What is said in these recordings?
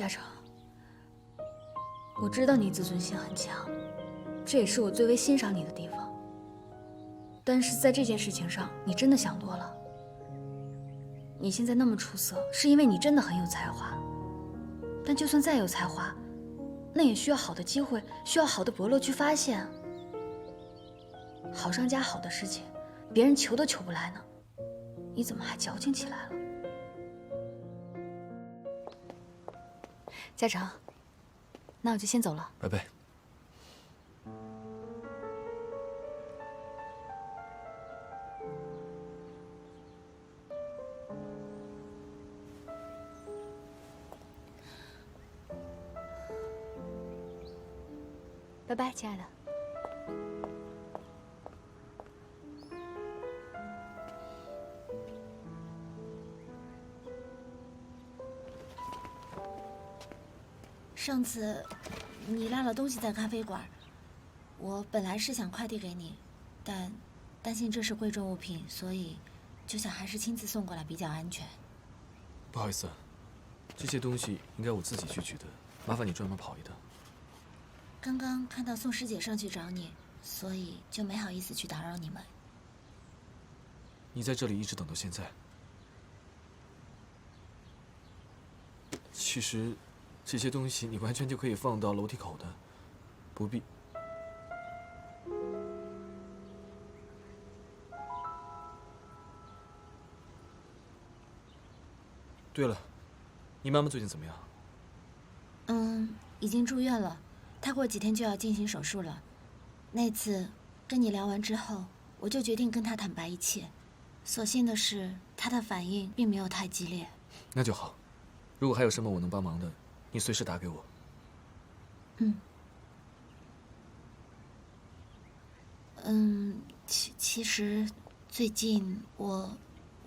嘉诚，我知道你自尊心很强，这也是我最为欣赏你的地方。但是在这件事情上，你真的想多了。你现在那么出色，是因为你真的很有才华。但就算再有才华，那也需要好的机会，需要好的伯乐去发现。好商家好的事情，别人求都求不来呢，你怎么还矫情起来了？嘉诚，那我就先走了。拜拜。拜拜，亲爱的。上次你落了东西在咖啡馆，我本来是想快递给你，但担心这是贵重物品，所以就想还是亲自送过来比较安全。不好意思，这些东西应该我自己去取的，麻烦你专门跑一趟。刚刚看到宋师姐上去找你，所以就没好意思去打扰你们。你在这里一直等到现在。其实，这些东西你完全就可以放到楼梯口的，不必。对了，你妈妈最近怎么样？已经住院了，她过几天就要进行手术了。那次跟你聊完之后，我就决定跟她坦白一切。所幸的是，她的反应并没有太激烈。那就好。如果还有什么我能帮忙的，你随时打给我。其实最近我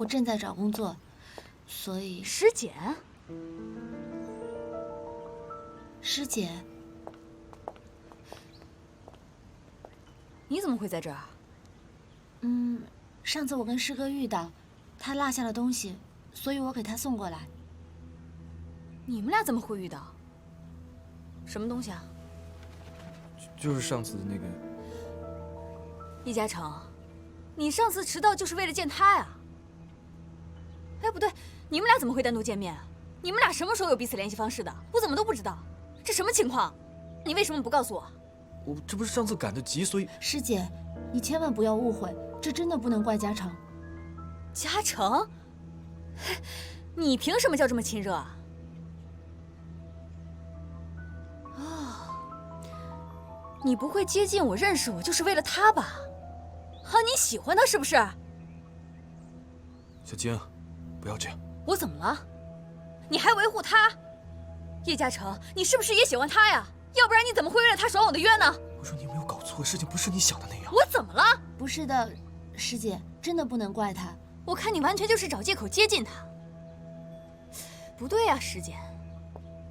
正在找工作，所以师姐，师姐，你怎么会在这儿？上次我跟师哥遇到，他落下了东西，所以我给他送过来。你们俩怎么会遇到？什么东西啊？就是上次的那个。易嘉诚，你上次迟到就是为了见他呀？哎，不对，你们俩怎么会单独见面？你们俩什么时候有彼此联系方式的？我怎么都不知道，这什么情况？你为什么不告诉我？我这不是上次赶得急，所以。师姐，你千万不要误会，这真的不能怪嘉诚。嘉诚，你凭什么叫这么亲热啊？你不会接近我、认识我，就是为了他吧？啊，你喜欢他是不是？小晶，不要这样。我怎么了？你还维护他？叶嘉诚，你是不是也喜欢他呀？要不然你怎么会为了他爽我的约呢？我说你有没有搞错，事情不是你想的那样。我怎么了？不是的，师姐，真的不能怪他。我看你完全就是找借口接近他。不对呀，师姐，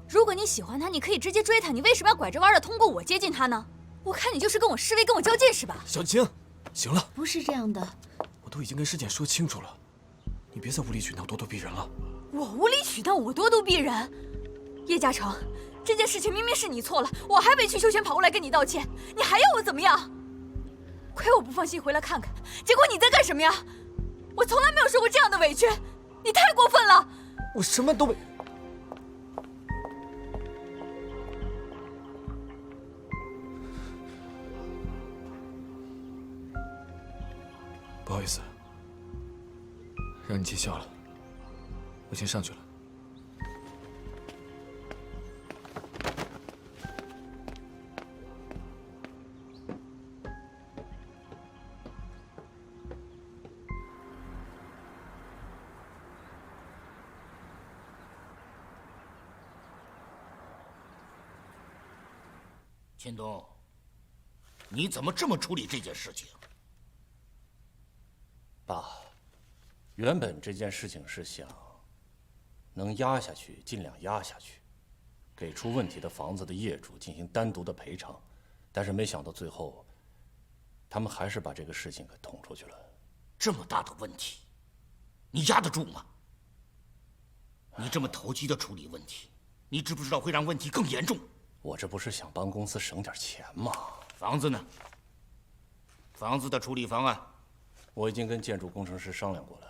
如果你喜欢他，你可以直接追他，你为什么要拐着弯的通过我接近他呢？我看你就是跟我示威，跟我较劲是吧？小晶，行了，不是这样的。我都已经跟师姐说清楚了，你别再无理取闹、咄咄逼人了。我无理取闹，我咄咄逼人？叶嘉诚，这件事情明明是你错了，我还委曲求全跑过来跟你道歉，你还要我怎么样？亏我不放心回来看看，结果你在干什么呀？我从来没有受过这样的委屈，你太过分了！我什么都没。不好意思，让你见笑了，我先上去了。秦东，你怎么这么处理这件事情？爸，原本这件事情是想能压下去尽量压下去，给出问题的房子的业主进行单独的赔偿，但是没想到最后，他们还是把这个事情给捅出去了。这么大的问题，你压得住吗？你这么投机的处理问题，你知不知道会让问题更严重？我这不是想帮公司省点钱吗？房子呢？房子的处理方案，我已经跟建筑工程师商量过了，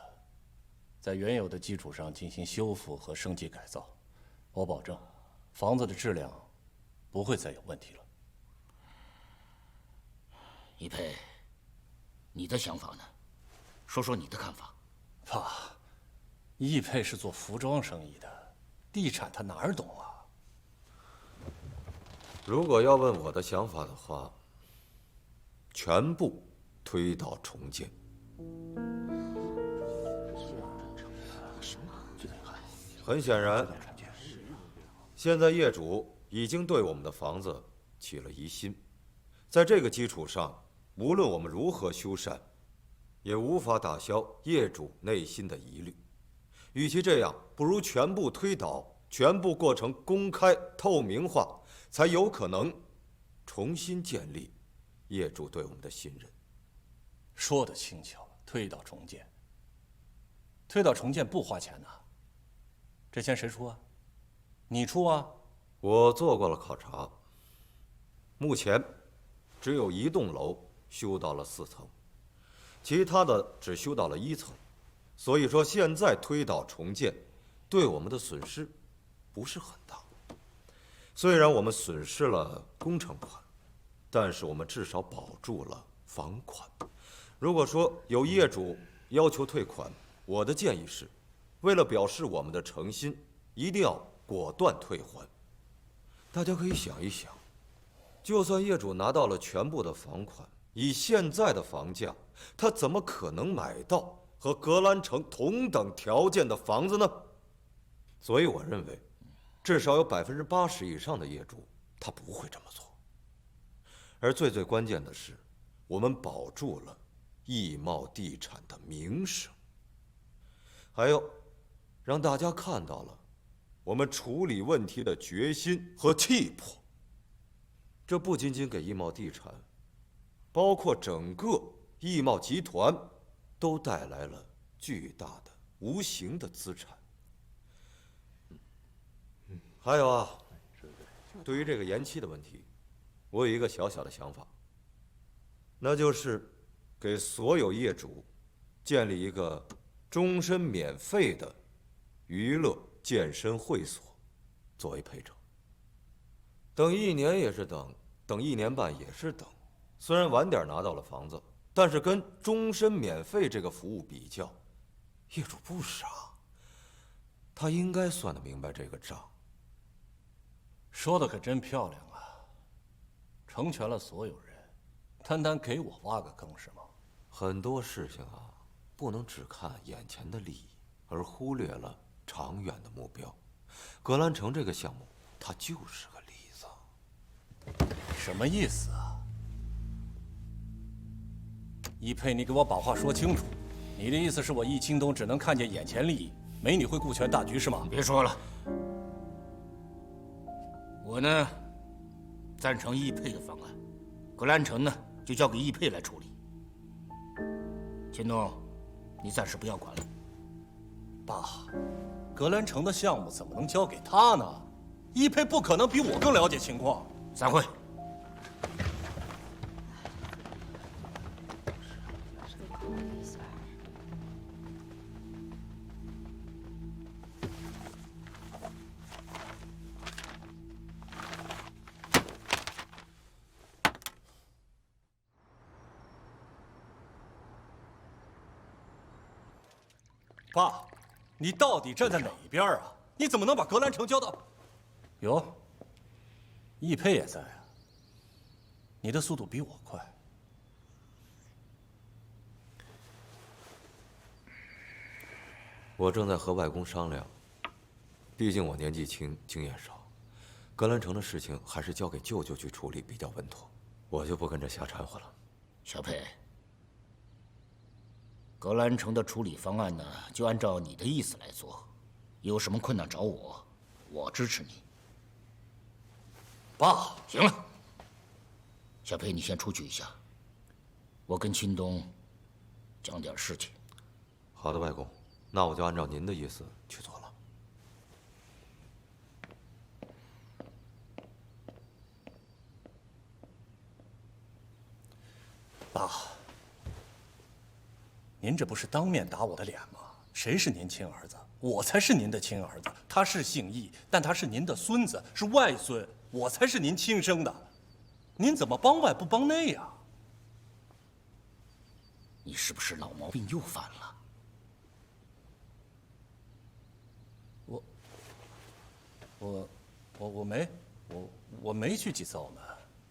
在原有的基础上进行修复和升级改造。我保证，房子的质量不会再有问题了。一佩，你的想法呢？说说你的看法。爸，易佩是做服装生意的，地产他哪儿懂啊？如果要问我的想法的话，全部推倒重建。很显然，现在业主已经对我们的房子起了疑心，在这个基础上，无论我们如何修缮，也无法打消业主内心的疑虑。与其这样，不如全部推倒，全部过程公开透明化，才有可能重新建立业主对我们的信任。说得轻巧，推倒重建。推倒重建不花钱呐，这钱谁出啊？你出啊？我做过了考察，目前只有一栋楼修到了4层，其他的只修到了1层。所以说，现在推倒重建，对我们的损失不是很大。虽然我们损失了工程款，但是我们至少保住了房款。如果说有业主要求退款，我的建议是，为了表示我们的诚心，一定要果断退还。大家可以想一想，就算业主拿到了全部的房款，以现在的房价，他怎么可能买到和格兰城同等条件的房子呢？所以我认为，至少有80%以上的业主他不会这么做。而最关键的是，我们保住了易茂地产的名声，还有让大家看到了我们处理问题的决心和气魄。这不仅仅给易茂地产，包括整个易茂集团都带来了巨大的无形的资产。还有啊，对于这个延期的问题，我有一个小小的想法，那就是给所有业主建立一个终身免费的娱乐健身会所作为赔偿。等1年也是等，等1年半也是等。虽然晚点拿到了房子，但是跟终身免费这个服务比较，业主不傻，他应该算得明白这个账。说的可真漂亮啊！成全了所有人，单单给我挖个坑是吗？很多事情啊，不能只看眼前的利益，而忽略了长远的目标。格兰城这个项目，它就是个例子。什么意思啊？易佩，你给我把话说清楚。你的意思是我易清东只能看见眼前利益，没你会顾全大局是吗？别说了，我呢赞成易佩的方案，格兰城呢就交给易佩来处理。秦东，你暂时不要管了。爸，格兰城的项目怎么能交给他呢？易佩不可能比我更了解情况。散会。爸，你到底站在哪一边啊？你怎么能把格兰城交到？哟，易佩也在啊。你的速度比我快。我正在和外公商量，毕竟我年纪轻，经验少，格兰城的事情还是交给舅舅去处理比较稳妥，我就不跟着瞎掺和了。小佩，格兰城的处理方案呢，就按照你的意思来做，有什么困难找我，我支持你。爸，行了，小佩，你先出去一下，我跟秦东讲点事情。好的，外公，那我就按照您的意思去做了。您这不是当面打我的脸吗？谁是您亲儿子？我才是您的亲儿子。他是姓易，但他是您的孙子，是外孙，我才是您亲生的。您怎么帮外不帮内呀？你是不是老毛病又犯了？我没去几次澳门。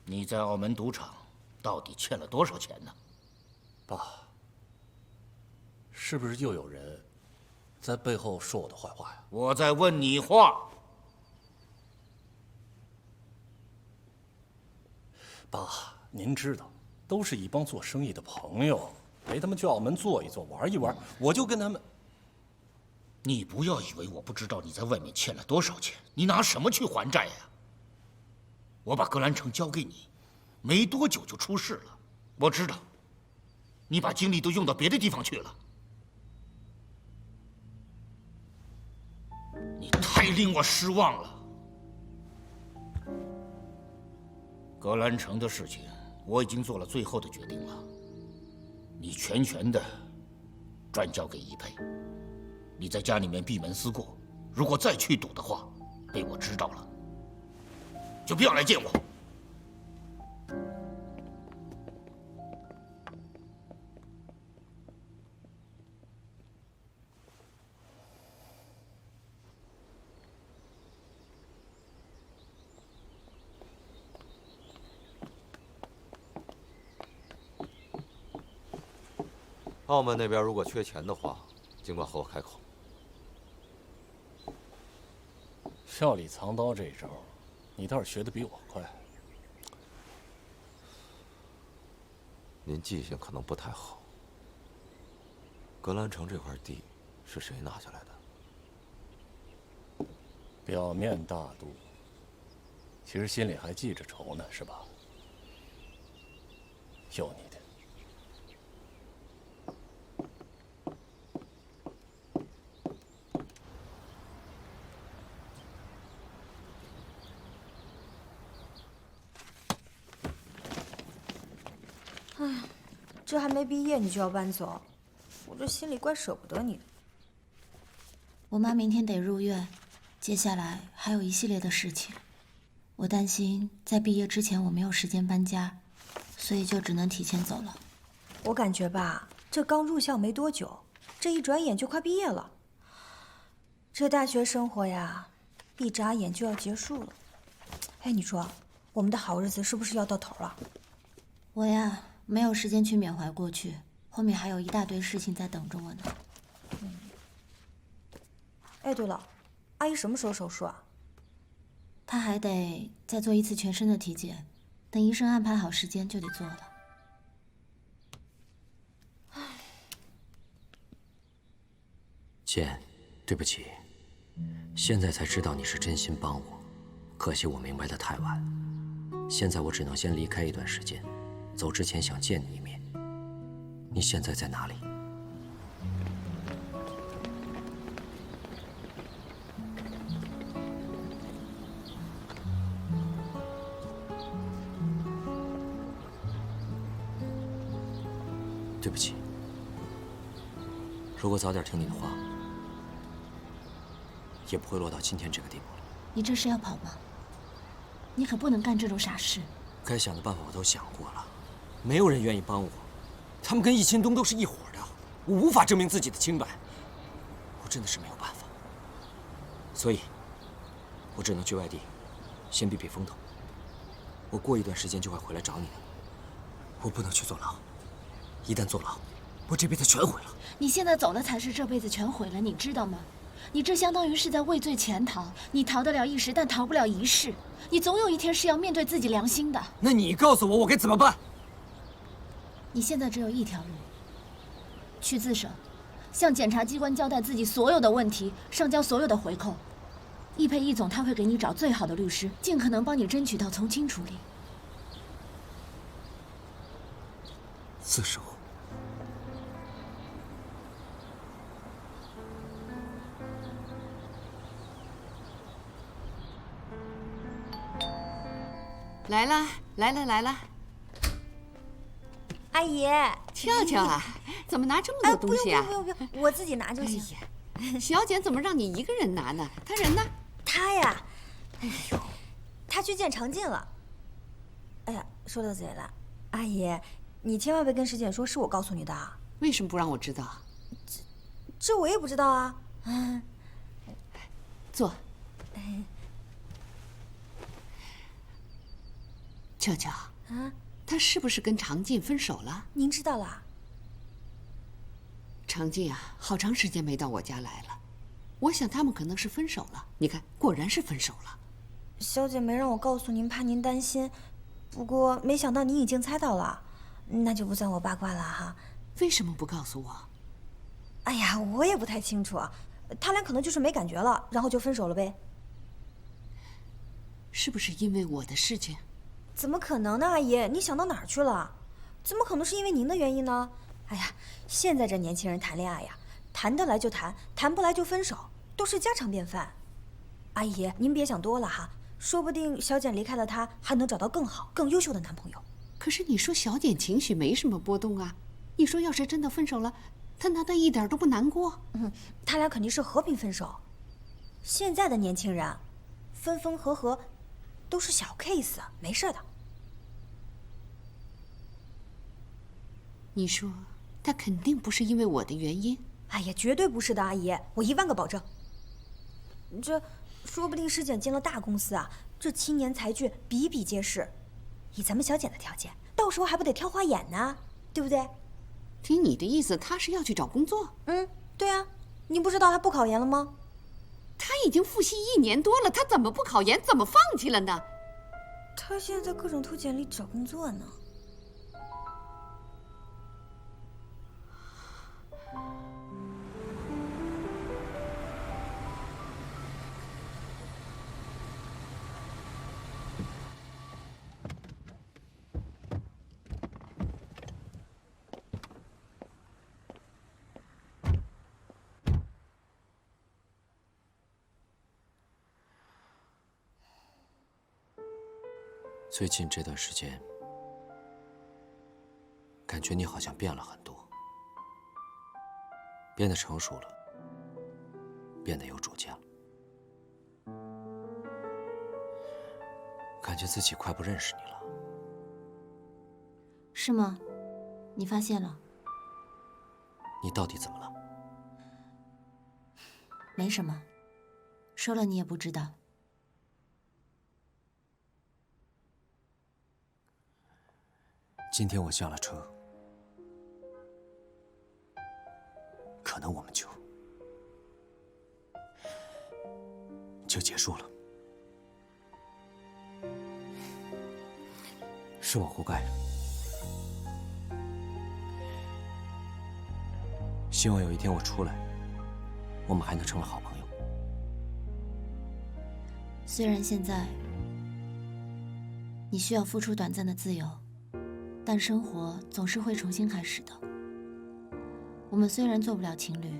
你在澳门赌场到底欠了多少钱呢？爸，是不是又有人在背后说我的坏话呀？我在问你话。爸，您知道，都是一帮做生意的朋友，陪他们去澳门坐一坐、玩一玩，我就跟他们。你不要以为我不知道你在外面欠了多少钱，你拿什么去还债呀？我把格兰城交给你，没多久就出事了。我知道，你把精力都用到别的地方去了。你太令我失望了。格兰城的事情，我已经做了最后的决定了，你全权的转交给一佩。你在家里面闭门思过，如果再去赌的话，被我知道了，就不要来见我。澳门那边如果缺钱的话，尽管和我开口。笑里藏刀这一招，你倒是学得比我快。您记性可能不太好。格兰城这块地是谁拿下来的？表面大度，其实心里还记着仇呢，是吧？有你的。哎，这还没毕业你就要搬走，我这心里怪舍不得你的。我妈明天得入院，接下来还有一系列的事情，我担心在毕业之前我没有时间搬家，所以就只能提前走了。我感觉吧，这刚入校没多久，这一转眼就快毕业了。这大学生活呀，一眨眼就要结束了。哎，你说，我们的好日子是不是要到头了？我呀，没有时间去缅怀过去，后面还有一大堆事情在等着我呢。哎，对了，阿姨什么时候手术啊？她还得再做一次全身的体检，等医生安排好时间就得做了。倩，对不起，现在才知道你是真心帮我，可惜我明白得太晚。现在我只能先离开一段时间，走之前想见你一面。你现在在哪里？对不起，如果早点听你的话，也不会落到今天这个地步了。你这是要跑吗？你可不能干这种傻事。该想的办法我都想过了，没有人愿意帮我。他们跟易钦东都是一伙的，我无法证明自己的清白，我真的是没有办法。所以，我只能去外地，先避避风头。我过一段时间就会回来找你的。我不能去坐牢，一旦坐牢，我这辈子全毁了。你现在走了才是这辈子全毁了，你知道吗？你这相当于是在畏罪潜逃，你逃得了一时，但逃不了一世。你总有一天是要面对自己良心的。那你告诉我，我该怎么办？你现在只有一条路，去自首，向检察机关交代自己所有的问题，上交所有的回扣。易佩易总他会给你找最好的律师，尽可能帮你争取到从轻处理。自首。来了，来了，来了！阿姨，俏俏啊，怎么拿这么多东西啊？不用，我自己拿就行。哎呀，小简怎么让你一个人拿呢？他人呢？他呀，哎呦，他去见常进了。哎呀，说到嘴了，阿姨，你千万别跟石简说是我告诉你的啊。为什么不让我知道？这我也不知道啊。坐。俏俏，他是不是跟常进分手了？您知道了？常进啊，好长时间没到我家来了，我想他们可能是分手了。你看，果然是分手了。小姐没让我告诉您，怕您担心。不过没想到您已经猜到了，那就不算我八卦了哈。为什么不告诉我？哎呀，我也不太清楚，他俩可能就是没感觉了，然后就分手了呗。是不是因为我的事情？怎么可能呢，阿姨？你想到哪儿去了？怎么可能是因为您的原因呢？哎呀，现在这年轻人谈恋爱呀，谈得来就谈，谈不来就分手，都是家常便饭。阿姨，您别想多了哈，说不定小简离开了他，还能找到更好、更优秀的男朋友。可是你说小简情绪没什么波动啊，你说要是真的分手了，他难道一点都不难过？他俩肯定是和平分手。现在的年轻人，分分合合，都是小 case， 没事的。你说他肯定不是因为我的原因？哎呀，绝对不是的，阿姨，我1万个保证。这说不定石简进了大公司啊，这青年才俊比比皆是。以咱们小简的条件，到时候还不得挑花眼呢，对不对？听你的意思，他是要去找工作？对啊，你不知道他不考研了吗？他已经复习1年多了，他怎么不考研？怎么放弃了呢？他现在在各种投简历找工作呢。最近这段时间，感觉你好像变了很多，变得成熟了，变得有主见了，感觉自己快不认识你了。是吗？你发现了？你到底怎么了？没什么，说了你也不知道。今天我下了车，可能我们就结束了，是我活该。希望有一天我出来，我们还能成为好朋友。虽然现在你需要付出短暂的自由，但生活总是会重新开始的。我们虽然做不了情侣，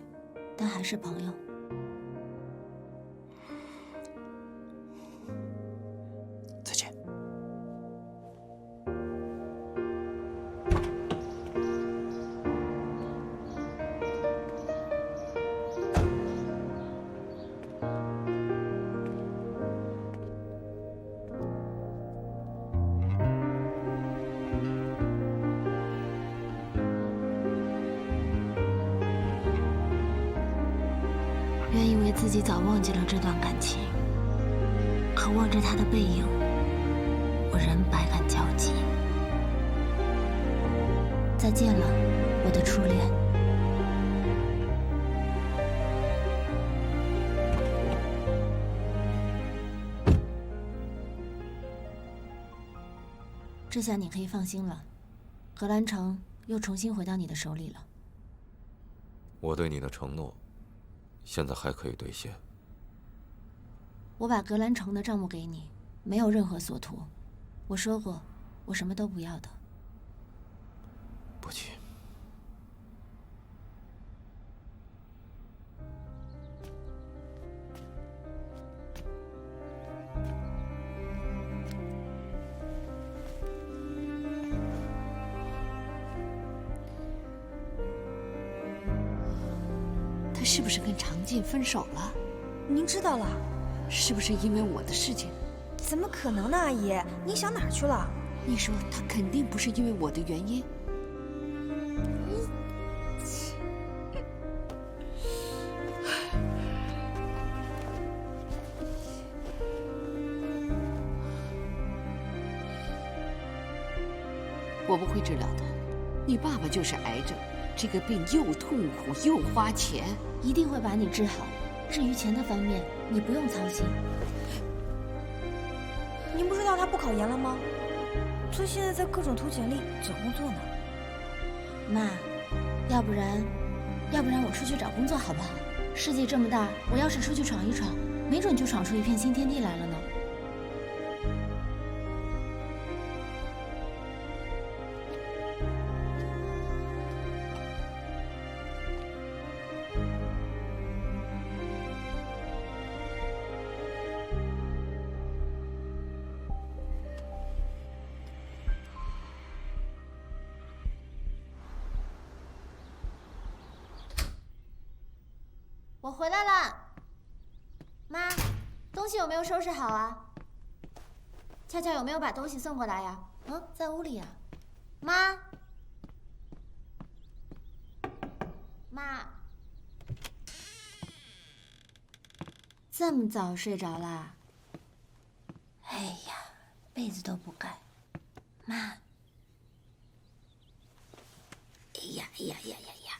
但还是朋友。再见。原以为自己早忘记了这段感情，可望着他的背影，我仍百感交集。再见了，我的初恋。这下你可以放心了，格兰城又重新回到你的手里了。我对你的承诺，现在还可以兑现。我把格兰城的账目给你，没有任何所图。我说过，我什么都不要的。不急。他是不是跟常进分手了？您知道了？是不是因为我的事情？怎么可能呢，阿姨？您想哪儿去了？你说他肯定不是因为我的原因。我不会治疗的，你爸爸就是癌症，这个病又痛苦又花钱。一定会把你治好。至于钱的方面，你不用操心。您不知道他不考研了吗？他现在在各种投简历找工作呢。妈，要不然我出去找工作好不好？世界这么大，我要是出去闯一闯，没准就闯出一片新天地来了呢。我回来了，妈，东西有没有收拾好啊？恰恰有没有把东西送过来呀？嗯，在屋里呀。妈，妈，这么早睡着啦？哎呀，被子都不盖。妈，哎呀哎呀呀呀呀！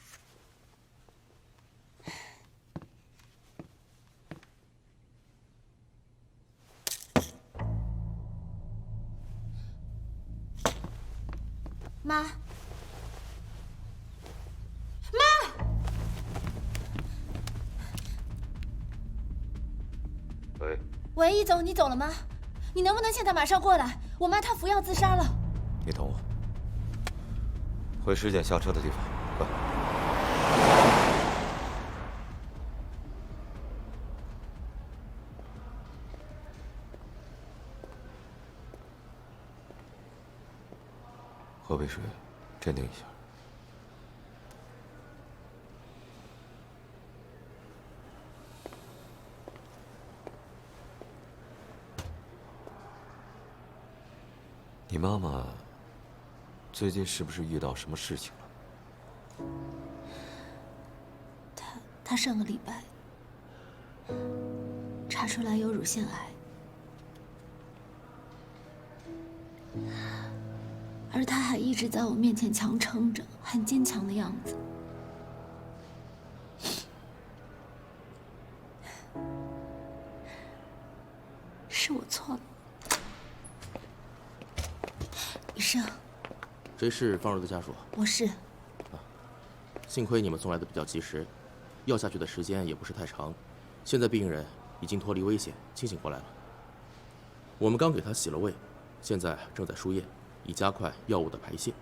妈，喂，喂，易总，你走了吗？你能不能现在马上过来？我妈她服药自杀了。你等我，回尸检下车的地方，快！喝杯水，镇定一下。你妈妈最近是不是遇到什么事情了？她上个礼拜查出来有乳腺癌，而她还一直在我面前强撑着，很坚强的样子。是我错了。医生，谁是方儿的家属？我是。幸亏你们送来的比较及时，药下去的时间也不是太长，现在病人已经脱离危险，清醒过来了。我们刚给他洗了胃，现在正在输液，以加快药物的排泄。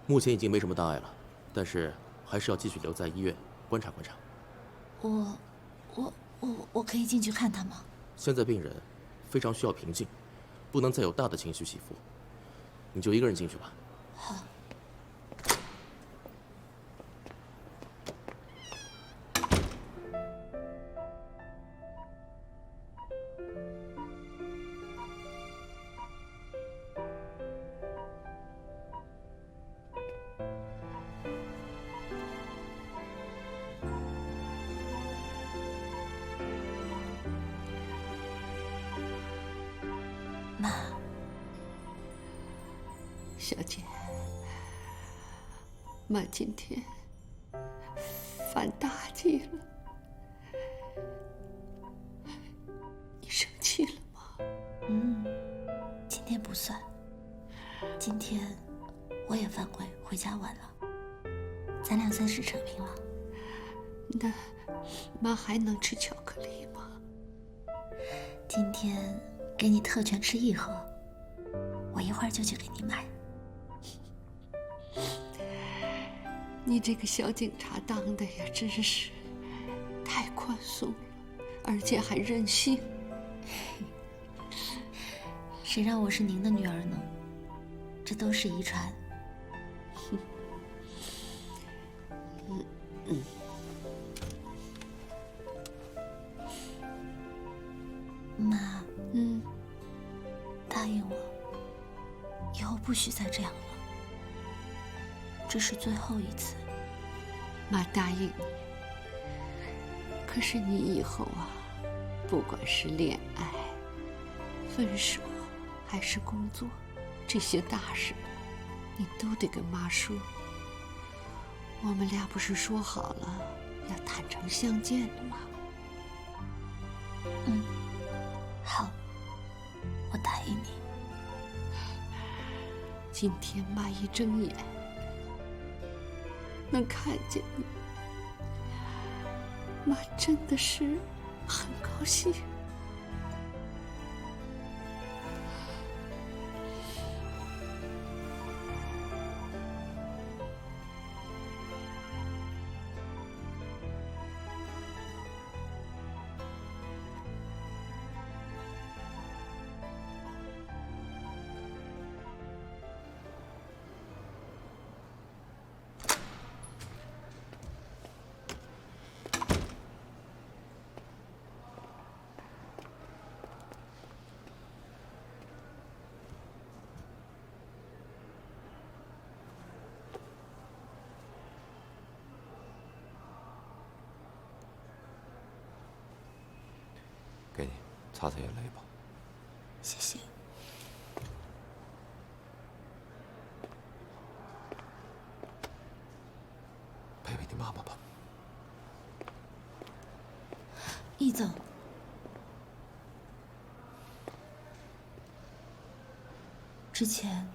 目前已经没什么大碍了，但是还是要继续留在医院观察观察。我可以进去看他吗？现在病人非常需要平静，不能再有大的情绪起伏。你就一个人进去吧。好。妈，小姐，妈今天犯大忌了，你生气了吗？今天不算。今天我也犯规，回家晚了，咱俩算是扯平了。那妈还能吃巧克力吗？今天给你特权吃1盒，我一会儿就去给你买。你这个小警察当的呀，真是太宽松了，而且还任性。谁让我是您的女儿呢？这都是遗传。许再这样了。这是最后一次。妈答应你。可是你以后啊，不管是恋爱、分手，还是工作，这些大事，你都得跟妈说。我们俩不是说好了要坦诚相见的吗？嗯，好，我答应你。今天妈一睁眼，能看见你，妈真的是很高兴。给你擦擦眼泪吧。谢谢。陪陪你妈妈吧。易总，之前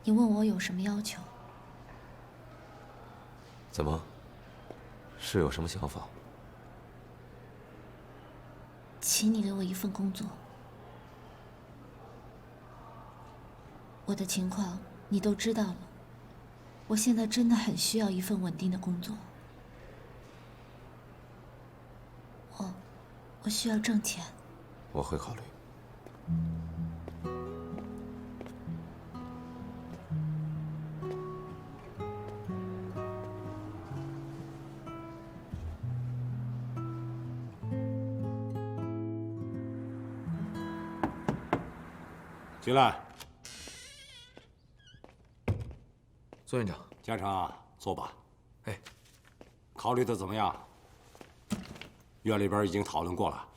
你问我有什么要求？怎么？是有什么想法？请你给我一份工作。我的情况你都知道了，我现在真的很需要一份稳定的工作。我需要挣钱。我会考虑。进来。孙院长，嘉诚啊，坐吧。哎，考虑的怎么样？院里边已经讨论过了，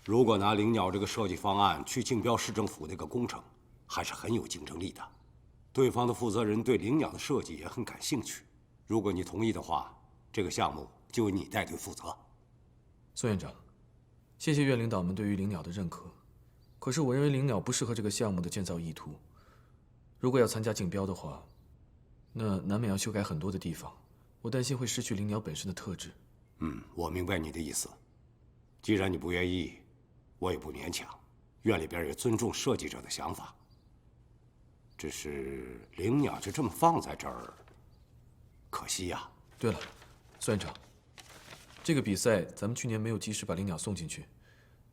如果拿灵鸟这个设计方案去竞标市政府那个工程，还是很有竞争力的。对方的负责人对灵鸟的设计也很感兴趣。如果你同意的话，这个项目就由你带队负责。孙院长，谢谢院领导们对于灵鸟的认可。可是我认为灵鸟不适合这个项目的建造意图。如果要参加竞标的话，那难免要修改很多的地方，我担心会失去灵鸟本身的特质。我明白你的意思。既然你不愿意，我也不勉强。院里边也尊重设计者的想法。只是灵鸟就这么放在这儿，可惜呀。对了，孙院长，这个比赛咱们去年没有及时把灵鸟送进去，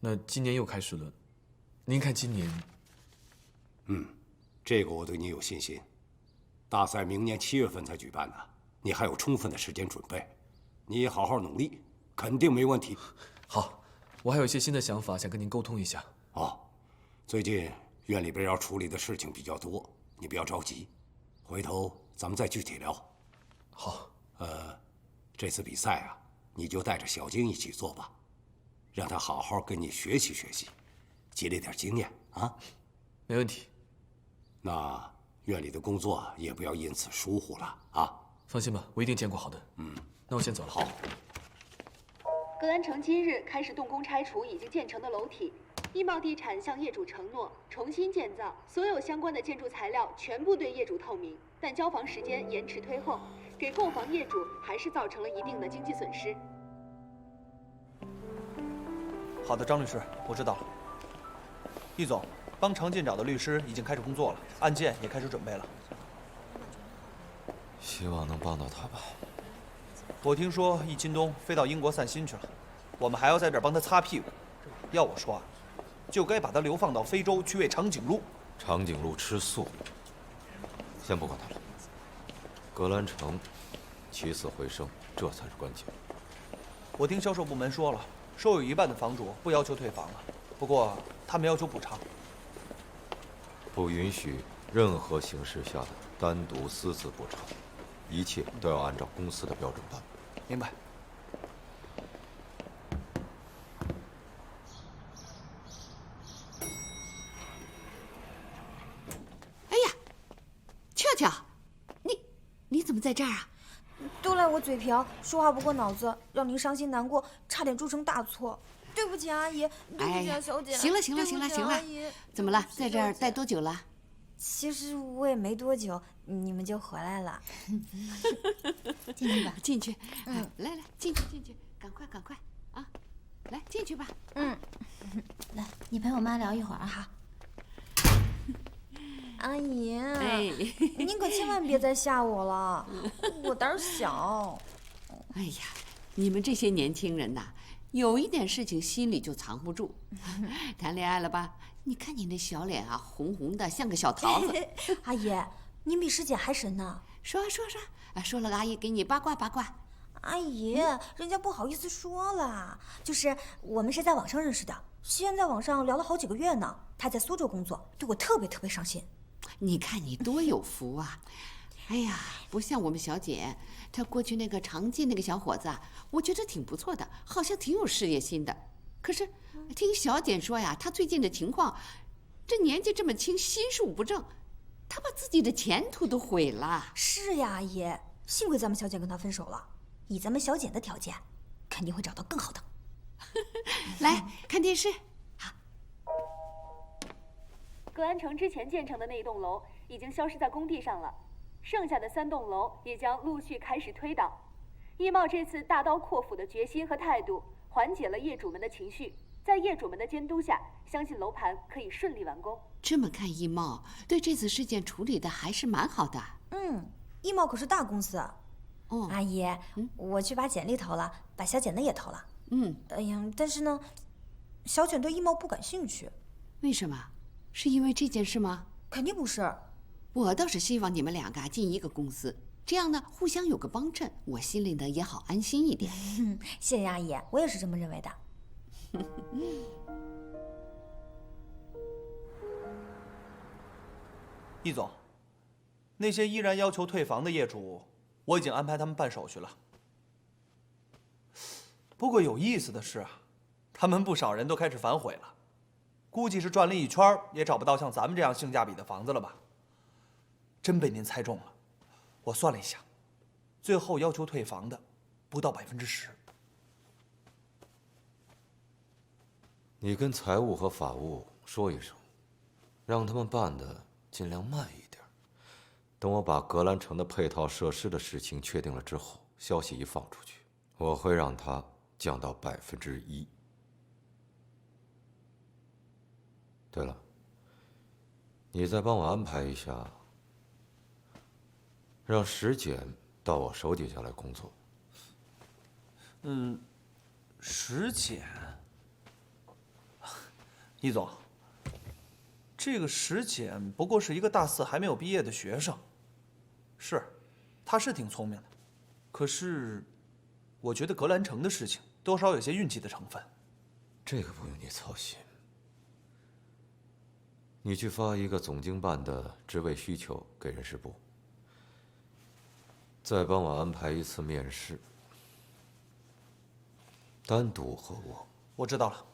那今年又开始了。您看今年，这个我对你有信心。大赛明年7月份才举办呢，你还有充分的时间准备，你也好好努力，肯定没问题。好，我还有一些新的想法想跟您沟通一下。最近院里边要处理的事情比较多，你不要着急，回头咱们再具体聊。好。这次比赛啊，你就带着小晶一起做吧，让她好好跟你学习学习，积累点经验啊。没问题。那院里的工作也不要因此疏忽了啊。放心吧，我一定兼顾好的。那我先走了。好。格兰城今日开始动工拆除已经建成的楼体，易茂地产向业主承诺重新建造，所有相关的建筑材料全部对业主透明，但交房时间延迟推后，给购房业主还是造成了一定的经济损失。好的，张律师，我知道了。易总，帮常进找的律师已经开始工作了，案件也开始准备了。希望能帮到他吧。我听说易钦东飞到英国散心去了，我们还要在这儿帮他擦屁股。要我说啊，就该把他流放到非洲去喂长颈鹿。长颈鹿吃素。先不管他了。格兰城起死回生，这才是关键。我听销售部门说了，收有一半的房主不要求退房了，不过他们要求补偿。不允许任何形式下的单独私自不成，一切都要按照公司的标准办。明白。哎呀，俏俏，你怎么在这儿啊？都赖我嘴瓢，说话不过脑子，让您伤心难过，差点铸成大错。对不起，阿姨，对不起啊，小姐。行了，行了，行了，行了。怎么了？在这儿待多久了？其实我也没多久，你们就回来了。进去吧，进去。来，进去，赶快啊！来，进去吧。来，你陪我妈聊一会儿啊。好。阿姨，哎，您可千万别再吓我了，我胆小。哎呀，你们这些年轻人呐，有一点事情心里就藏不住。谈恋爱了吧？你看你那小脸啊，红红的，像个小桃子。阿姨，您比师姐还神呢。说，说了，阿姨给你八卦。阿姨，人家不好意思说了，就是我们是在网上认识的，先在网上聊了好几个月呢。他在苏州工作，对我特别上心。你看你多有福啊！哎呀，不像我们小姐，她过去那个常进那个小伙子啊，我觉得挺不错的，好像挺有事业心的。可是听小姐说呀，她最近的情况，这年纪这么轻，心术不正，她把自己的前途都毁了。是呀，阿姨，幸亏咱们小姐跟他分手了，以咱们小姐的条件，肯定会找到更好的。来看电视。格兰城之前建成的那栋楼已经消失在工地上了，剩下的3栋楼也将陆续开始推倒。易茂这次大刀阔斧的决心和态度，缓解了业主们的情绪，在业主们的监督下，相信楼盘可以顺利完工。这么看，易茂对这次事件处理的还是蛮好的。易茂可是大公司。哦，阿姨，我去把简历投了，把小简的也投了。哎呀，但是呢，小简对易茂不感兴趣。为什么？是因为这件事吗？肯定不是。我倒是希望你们两个进一个公司，这样呢，互相有个帮衬，我心里呢也好安心一点。谢谢阿姨，我也是这么认为的。易总，那些依然要求退房的业主，我已经安排他们办手续了。不过有意思的是啊，他们不少人都开始反悔了。估计是转了一圈也找不到像咱们这样性价比的房子了吧？真被您猜中了。我算了一下，最后要求退房的不到10%。你跟财务和法务说一声，让他们办的尽量慢一点。等我把格兰城的配套设施的事情确定了之后，消息一放出去，我会让它降到1%。对了，你再帮我安排一下，让石简到我手底下来工作。石简，易总，这个石简不过是一个大4还没有毕业的学生，是，他是挺聪明的，可是，我觉得格兰城的事情多少有些运气的成分。这个不用你操心。你去发一个总经办的职位需求给人事部，再帮我安排一次面试，单独和我。我知道了。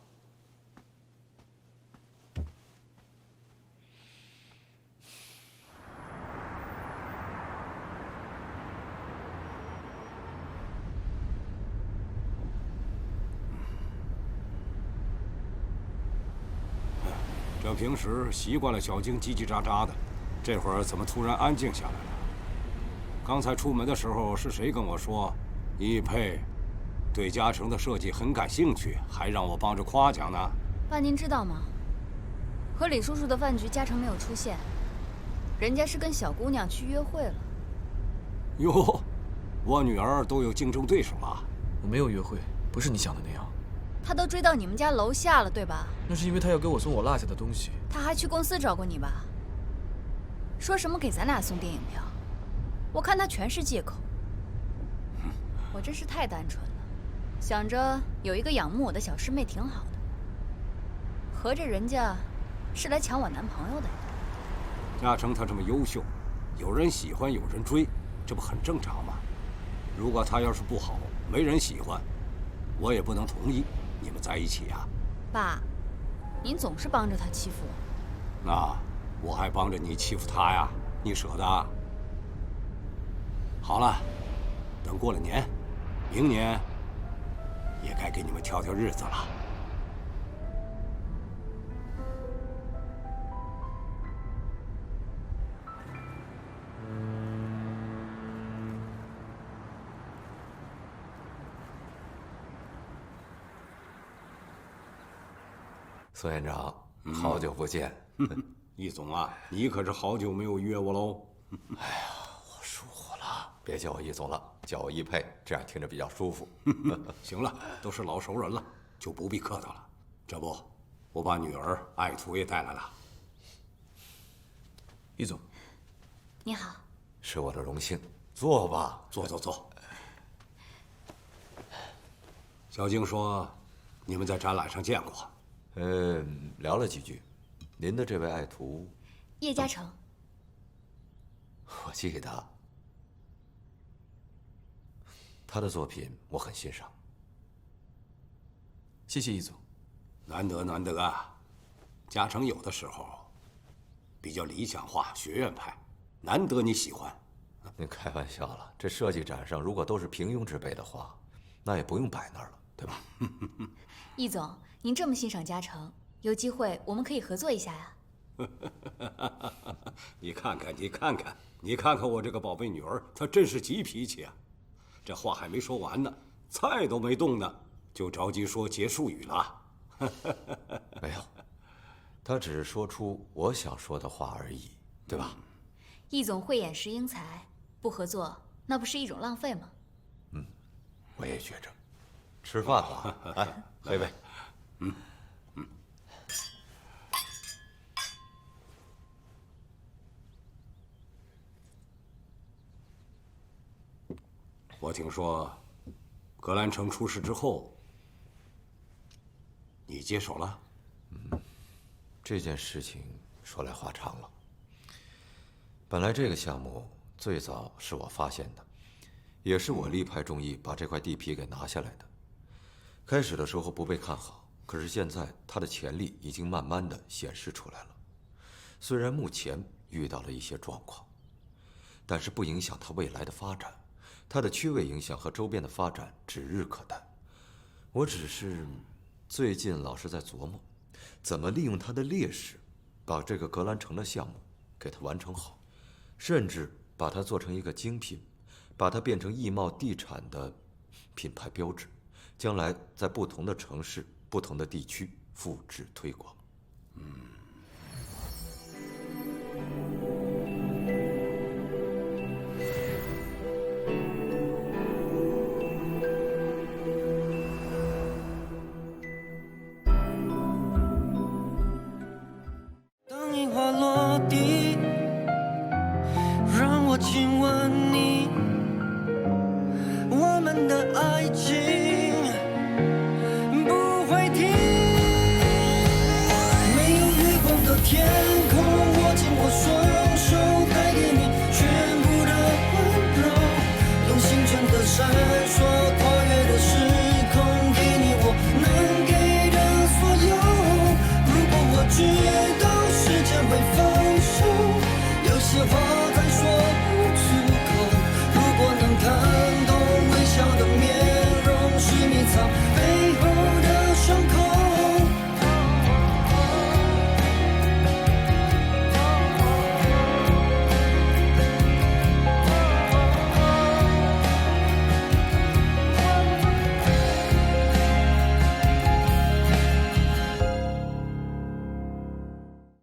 这平时习惯了小静叽叽喳喳的，这会儿怎么突然安静下来了？刚才出门的时候是谁跟我说，易佩对嘉诚的设计很感兴趣，还让我帮着夸奖呢？爸，您知道吗？和李叔叔的饭局，嘉诚没有出现，人家是跟小姑娘去约会了。哟，我女儿都有竞争对手了。我没有约会，不是你想的那样。他都追到你们家楼下了，对吧？那是因为他要给我送我落下的东西。他还去公司找过你吧？说什么给咱俩送电影票？我看他全是借口。我真是太单纯了，想着有一个仰慕我的小师妹挺好的，合着人家是来抢我男朋友的呀？嘉诚他这么优秀，有人喜欢有人追，这不很正常吗？如果他要是不好，没人喜欢，我也不能同意你们在一起啊。爸，您总是帮着他欺负我。那我还帮着你欺负他呀？你舍得？好了，等过了年，明年也该给你们挑挑日子了。孙院长，好久不见。易总啊，你可是好久没有约我喽。哎呀，我疏忽了，别叫我易总了，叫我易佩，这样听着比较舒服。行了，都是老熟人了，就不必客套了。这不，我把女儿爱徒也带来了。易总，你好，是我的荣幸，坐吧，坐。小静说，你们在展览上见过。聊了几句。您的这位爱徒，叶嘉诚，我记得他的作品我很欣赏。谢谢易总。难得啊！嘉诚有的时候比较理想化、学院派，难得你喜欢。您开玩笑了，这设计展上如果都是平庸之辈的话，那也不用摆那儿了，对吧？易总，您这么欣赏嘉诚，有机会我们可以合作一下呀。你看看我这个宝贝女儿，她真是急脾气啊！这话还没说完呢，菜都没动呢，就着急说结束语了。没有，他只是说出我想说的话而已，对吧？易总慧眼识英才，不合作那不是一种浪费吗？我也觉着。吃饭了，来喝杯。我听说，格兰城出事之后，你接手了。这件事情说来话长了。本来这个项目最早是我发现的，也是我力排众议把这块地皮给拿下来的。开始的时候不被看好，可是现在它的潜力已经慢慢的显示出来了。虽然目前遇到了一些状况，但是不影响它未来的发展。它的区位影响和周边的发展指日可待。我只是最近老是在琢磨，怎么利用它的劣势，把这个格兰城的项目给它完成好，甚至把它做成一个精品，把它变成易茂地产的品牌标志，将来在不同的城市、不同的地区复制推广。